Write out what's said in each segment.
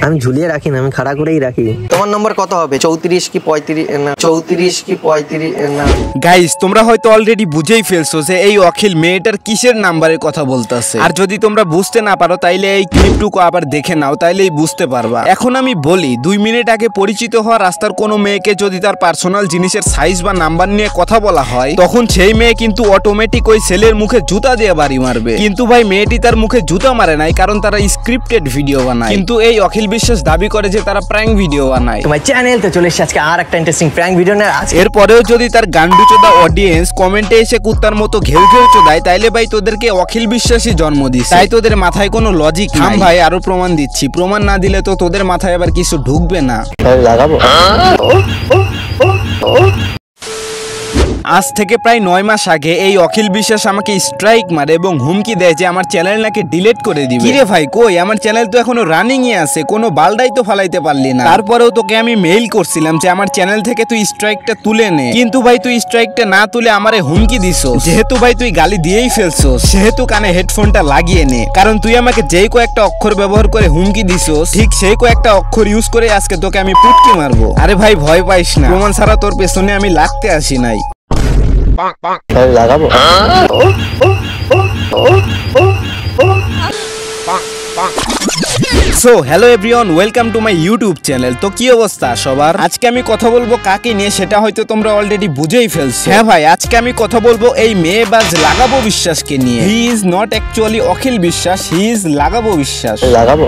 আমি ঝুলিয়ে রাখি না, আমি খাড়া করেই রাখি। তোমার নম্বর কত হবে? 34 কি 35? না 34 কি 35 না। গাইস তোমরা হয়তো অলরেডি বুঝেই ফেলছো যে এই অখিল মেয়েটার কিসের নাম্বারের কথা বলতেছে। আর যদি তোমরা বুঝতে না পারো তাইলে এই ক্লিপটুকু আবার দেখে নাও, তাইলেই বুঝতে পারবা। এখন আমি বলি 2 মিনিট আগে পরিচিত হওয়া রাস্তার কোনো মেয়েকে যদি তার পার্সোনাল জিনিসের সাইজ বা নাম্বার নিয়ে কথা বলা হয়, তখন সেই মেয়ে কিন্তু অটোমেটিক ওই ছেলের মুখে জুতা দিয়ে বাড়ি মারবে। কিন্তু ভাই মেয়েটি তার মুখে জুতা মারে নাই, কারণ তারা স্ক্রিপ্টেড ভিডিও বানায়। কিন্তু এই অখিল বিশ্বাস দাবি করে যে তারা প্র্যাঙ্ক ভিডিও বানায়। তোমার চ্যানেলতে চলে এসেছে আজকে আর একটা ইন্টারেস্টিং প্র্যাঙ্ক ভিডিও নিয়ে। এরপরেও যদি তার গান্ডুচোদা অডিয়েন্স কমেন্টে এসে কুত্তার মতো ঘেউ ঘেউ চোদায়, তাইলে ভাই তোদেরকে অখিল বিশ্বাসী জন্ম দিছে। তাই তোদের মাথায় কোনো লজিক নাই। ভাই আরো প্রমাণ দিচ্ছি, প্রমাণ না দিলে তো তোদের মাথায় আবার কিছু ঢুকবে না। লাগাবো। আজ থেকে প্রায় 9 মাস আগে এই অখিল বিশ্বাস আমাকে স্ট্রাইক মারে এবং হুমকি দেয় যে আমার চ্যানেল নাকি ডিলিট করে দিবে। কিরে ভাই কই, আমার চ্যানেল তো এখনো রানিং এ আছে, কোনো বালডাই তো ফালাইতে পারলি না। তারপরেও তোকে আমি মেইল করছিলাম যে আমার চ্যানেল থেকে তুই স্ট্রাইকটা তুলে নে, কিন্তু ভাই তুই স্ট্রাইকটা না তুলে আমারে হুমকি দিছস। যেহেতু ভাই তুই গালি দিয়েই ফেলছস, সেহেতু কানে হেডফোনটা লাগিয়ে নে, কারণ তুই আমাকে যেই কয়েকটা অক্ষর ব্যবহার করে হুমকি দিছস, ঠিক সেই কয়েকটা অক্ষর ইউজ করে আজকে তোকে আমি পুটকি মারবো। আরে ভাই ভয় পাইস না, প্রমাণ ছাড়া তোর পেছনে আমি লাগতে আসি নাই। লাগাবো। So hello everyone, welcome to my YouTube channel. তো কি অবস্থা সবার? আজকে আমি কথা বলবো কাকে নিয়ে সেটা হয়তো তোমরা অলরেডি বুঝেই ফেলছো। হ্যাঁ ভাই, আজকে আমি কথা বলবো এই মেয়েবাজ লাগাবো বিশ্বাসকে নিয়ে। হি ইজ নট অ্যাকচুয়ালি অখিল বিশ্বাস, হি ইজ লাগাবো বিশ্বাস। লাগাবো।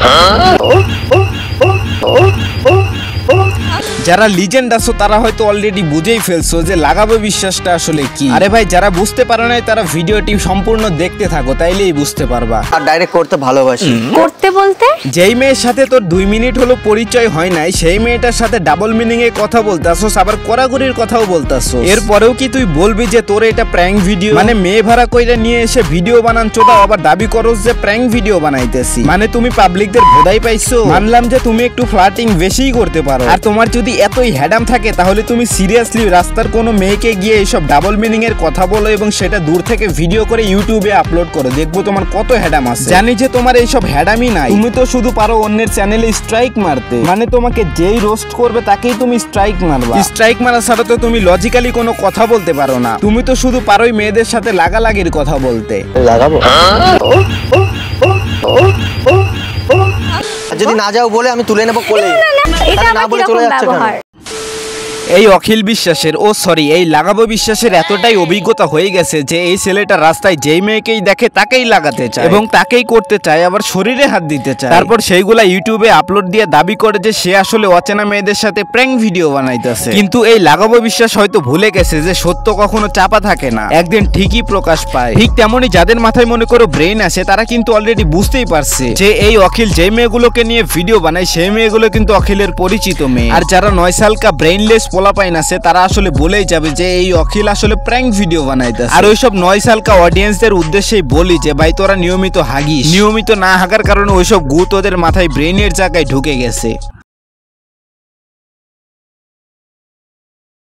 যারা লিজেন্ড আছো তারা হয়তো অলরেডি বুঝেই ফেলছো যে লাগাবো বিশ্বাসটা আসলে কি। আরে ভাই যারা বুঝতে পারো না তারা ভিডিওটি সম্পূর্ণ দেখতে থাকো, তাইলেই বুঝতে পারবা। আর ডাইরেক্ট করতে ভালোবাসি। করতে বলতে যেই মেয়ের সাথে তোর 2 মিনিট হলো পরিচয় হয় নাই, সেই মেয়েটার সাথে ডাবল মিনিং এ কথা বলতাছস, আবার কড়াকড়ির কথাও বলতাছস। এরপরেও কি তুই বলবি যে তোর এটা প্র্যাঙ্ক ভিডিও? মানে মেয়ে ভাড়া কইরা নিয়ে এসে ভিডিও বানান চোদা, আবার দাবি করস যে প্র্যাঙ্ক ভিডিও বানাইতেছি। মানে তুমি পাবলিকদের ভোদাই পাইছো। মানলাম যে তুমি একটু ফ্লার্টিং বেশিই করতে পারো, আর তোমার যদি এতই হ্যাডাম থাকে তাহলে তুমি সিরিয়াসলি রাস্তার কোনো মেয়েকে গিয়ে এইসব ডাবল মিনিং এর কথা বলো এবং সেটা দূর থেকে ভিডিও করে ইউটিউবে আপলোড করো, দেখবো তোমার কত হ্যাডাম আছে। জানি যে তোমার এইসব হ্যাডামই নাই, তুমি তো শুধু পারো অন্যের চ্যানেলে স্ট্রাইক মারতে। মানে তোমাকে যেই রোস্ট করবে তাকেই তুমি স্ট্রাইক মারবা। স্ট্রাইক মারা ছাড়া তো তুমি লজিক্যালি কোনো কথা বলতে পারো না। তুমি তো শুধু পারোই মেয়েদের সাথে লাগালাগির কথা বলতে। লাগাবো। যদি না যাও বলে আমি তুলে নেবো কোলে। এটা না বলে চলে যাচ্ছে কেন? এই অখিল বিশ্বাসের এই লাগাবো বিশ্বাসের এতটাই অভিজ্ঞতা হয়ে গেছে যে এই ছেলেটা রাস্তায় যেই মেয়েকেই দেখে তাকেই লাগাতে চায় এবং তাকেই করতে চায়, আবার শরীরে হাত দিতে চায়। তারপর সেইগুলা ইউটিউবে আপলোড দিয়ে দাবি করে যে সে আসলে অচেনা মেয়েদের সাথে প্র্যাঙ্ক ভিডিও বানাইতেছে। কিন্তু এই লাগাবো বিশ্বাস হয়তো ভুলে গেছে যে সত্য কখনো চাপা থাকে না, একদিন ঠিকই প্রকাশ পায়। ঠিক তেমনই যাদের মাথায় মনে করো ব্রেইন আসে তারা কিন্তু অলরেডি বুঝতেই পারছে যে এই অখিল যেই মেয়েগুলোকে নিয়ে ভিডিও বানায় সেই মেয়েগুলো কিন্তু অখিলের পরিচিত মেয়ে। আর যারা 9 সালকা ব্রেইনলেস পোলাপাইন আছে তারা আসলে বলেই যাবে যে এই অখিল আসলে প্র্যাঙ্ক ভিডিও বানাইতেছে। আর ওইসব 9 সালকা অডিয়েন্সদের উদ্দেশ্যেই বলি যে ভাই তোরা নিয়মিত হাগিস, নিয়মিত না হাগার কারণে ওইসব গু তোদের মাথায় ব্রেইনের জায়গায় ঢুকে গেছে।